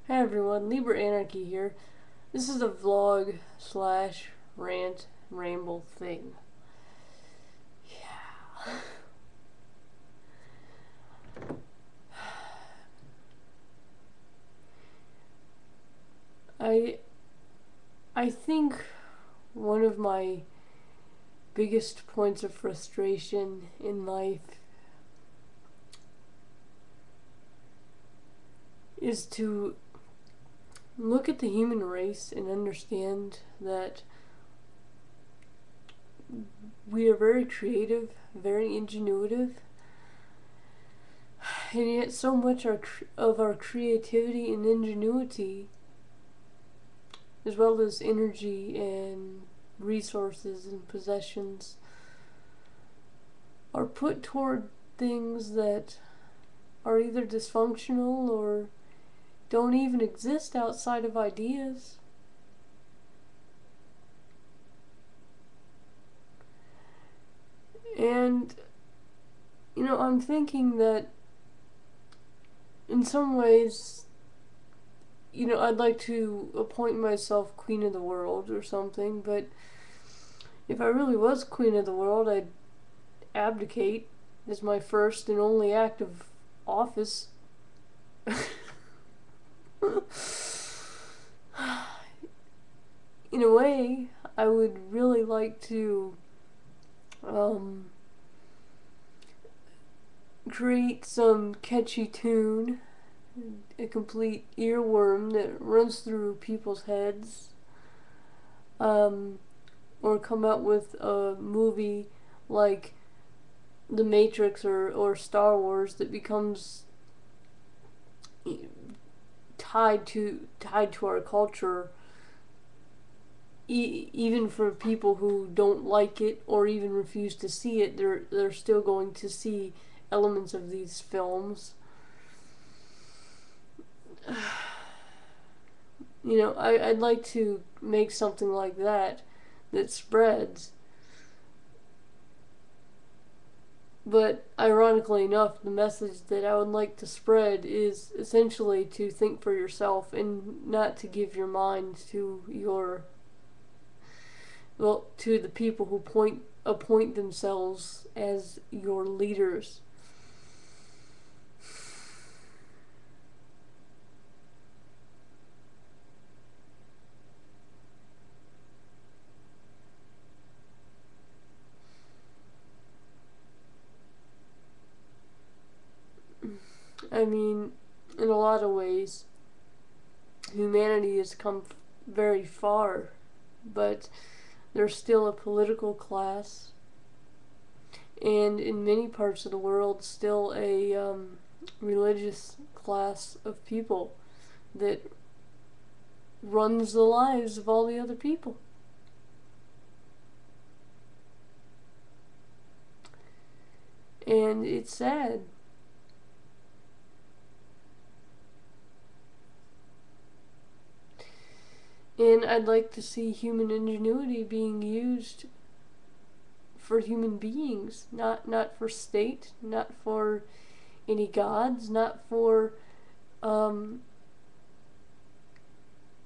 Hey everyone, LiberAnarchy here. This is a vlog slash rant ramble thing. Yeah. I I think one of my biggest points of frustration in life is to look at the human race and understand that we are very creative, very ingenuitive, and yet so much of our creativity and ingenuity, as well as energy and resources and possessions, are put toward things that are either dysfunctional or don't even exist outside of ideas. And, I'm thinking that in some ways, I'd like to appoint myself queen of the world or something, but if I really was queen of the world, I'd abdicate as my first and only act of office. In a way, I would really like to create some catchy tune, a complete earworm that runs through people's heads, or come out with a movie like The Matrix or Star Wars that becomes tied to our culture, even for people who don't like it or even refuse to see it. They're still going to see elements of these films. I'd like to make something like that spreads. But ironically enough, the message that I would like to spread is essentially to think for yourself and not to give your mind to to the people who appoint themselves as your leaders. I mean, in a lot of ways, humanity has come very far, but there's still a political class, and in many parts of the world, still a religious class of people that runs the lives of all the other people. And it's sad. And I'd like to see human ingenuity being used for human beings, not for state, not for any gods, not for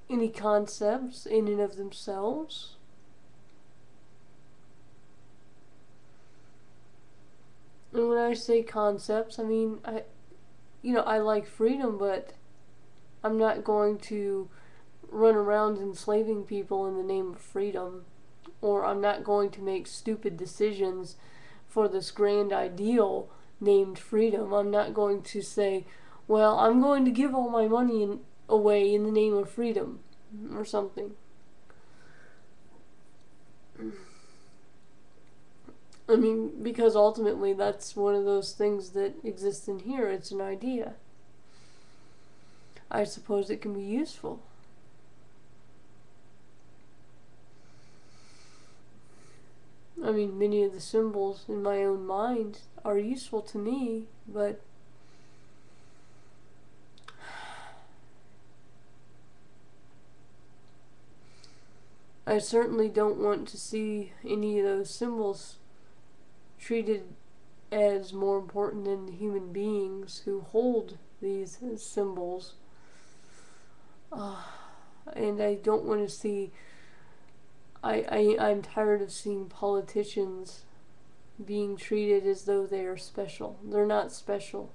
any concepts in and of themselves. And when I say concepts, I mean I like freedom, but I'm not going to run around enslaving people in the name of freedom, or I'm not going to make stupid decisions for this grand ideal named freedom. I'm not going to say, well, I'm going to give all my money away in the name of freedom or something. I mean, because ultimately that's one of those things that exists in here. It's an idea. I suppose it can be useful. I mean, many of the symbols in my own mind are useful to me, but I certainly don't want to see any of those symbols treated as more important than the human beings who hold these symbols. And I don't want to see. I'm tired of seeing politicians being treated as though they are special. They're not special.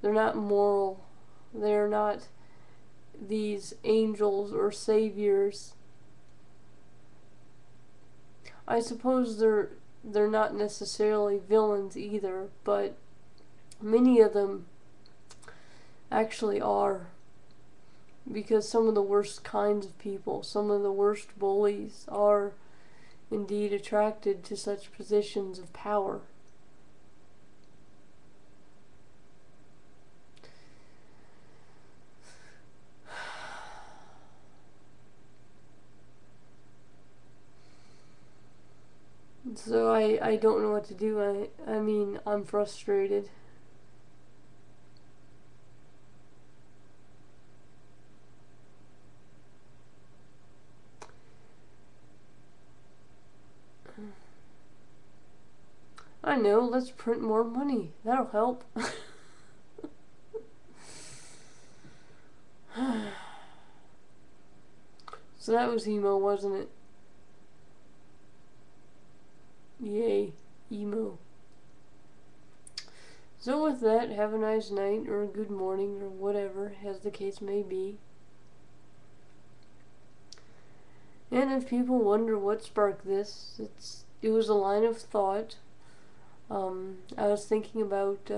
They're not moral. They're not these angels or saviors. I suppose they're not necessarily villains either, but many of them actually are. Because some of the worst kinds of people, some of the worst bullies, are indeed attracted to such positions of power. So I don't know what to do. I mean, I'm frustrated. I know, let's print more money. That'll help. So that was emo, wasn't it? Yay, emo. So with that, have a nice night or a good morning or whatever, as the case may be. And if people wonder what sparked this, it was a line of thought. I was thinking about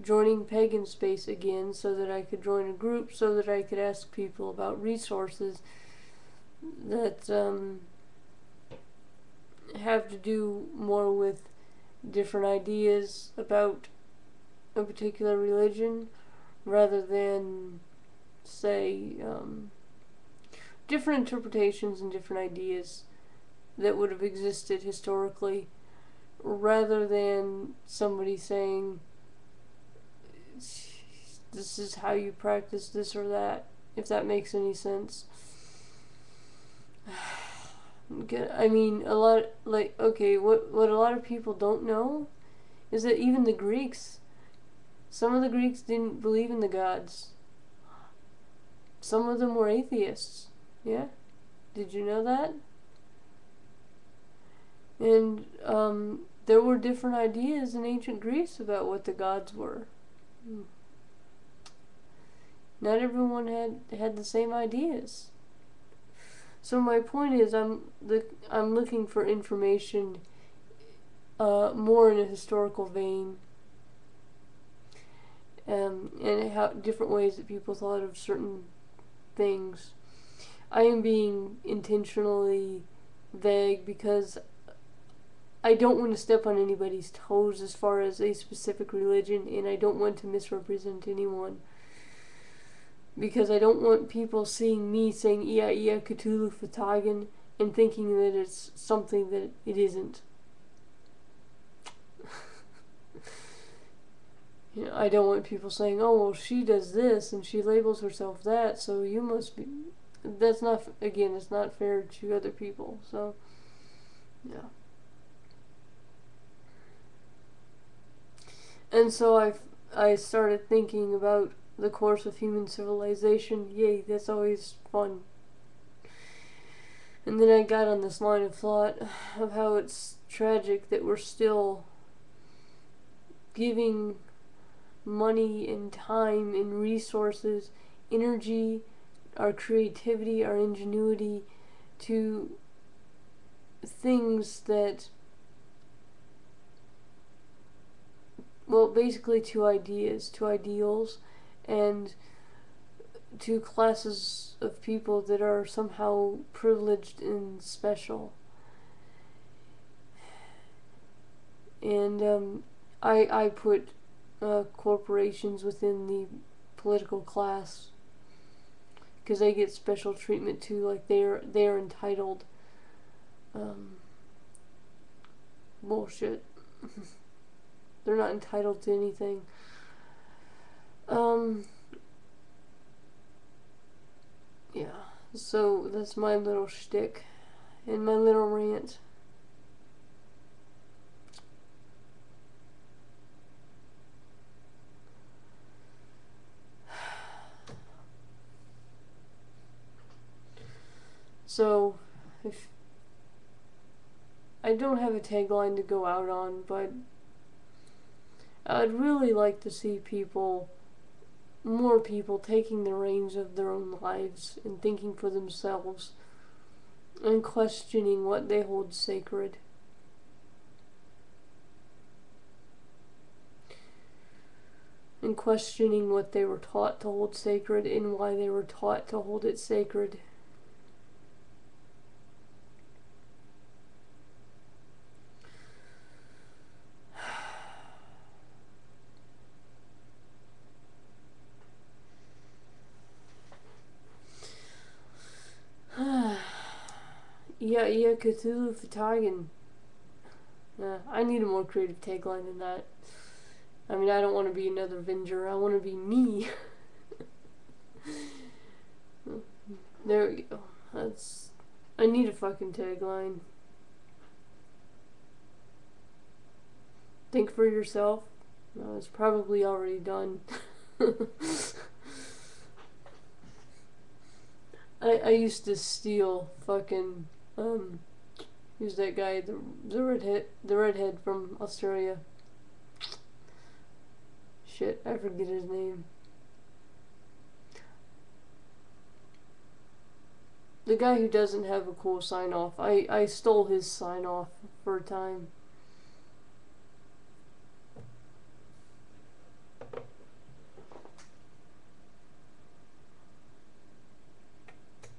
joining Pagan Space again so that I could join a group so that I could ask people about resources that have to do more with different ideas about a particular religion rather than, say, different interpretations and different ideas that would have existed historically, rather than somebody saying, this is how you practice this or that, if that makes any sense. I mean, a lot, like, okay, what a lot of people don't know is that even the Greeks, some of the Greeks didn't believe in the gods. Some of them were atheists. Yeah? Did you know that? And there were different ideas in ancient Greece about what the gods were. Not everyone had the same ideas. So my point is, I'm looking for information more in a historical vein, and how different ways that people thought of certain things. I am being intentionally vague because I don't want to step on anybody's toes as far as a specific religion, and I don't want to misrepresent anyone. Because I don't want people seeing me saying Ia Ia Cthulhu Fhtagn and thinking that it's something that it isn't. You know, I don't want people saying, oh, well, she does this and she labels herself that, so you must be. That's not, again, it's not fair to other people, so, yeah. And so I started thinking about the course of human civilization. Yay, that's always fun. And then I got on this line of thought of how it's tragic that we're still giving money and time and resources, energy, our creativity, our ingenuity to things that, well, basically to ideas, to ideals, and to classes of people that are somehow privileged and special. And I put corporations within the political class because they get special treatment too, like they're entitled. Bullshit. They're not entitled to anything. Yeah, so that's my little shtick and my little rant. So, if I don't have a tagline to go out on, but I'd really like to see more people taking the reins of their own lives and thinking for themselves and questioning what they hold sacred. And questioning what they were taught to hold sacred and why they were taught to hold it sacred. Yeah, Cthulhu Fatagan. I need a more creative tagline than that. I mean, I don't want to be another Avenger. I want to be me. There we go. I need a fucking tagline. Think for yourself. No, it's probably already done. I used to steal fucking who's that guy, the redhead from Australia. Shit, I forget his name. The guy who doesn't have a cool sign off. I stole his sign off for a time.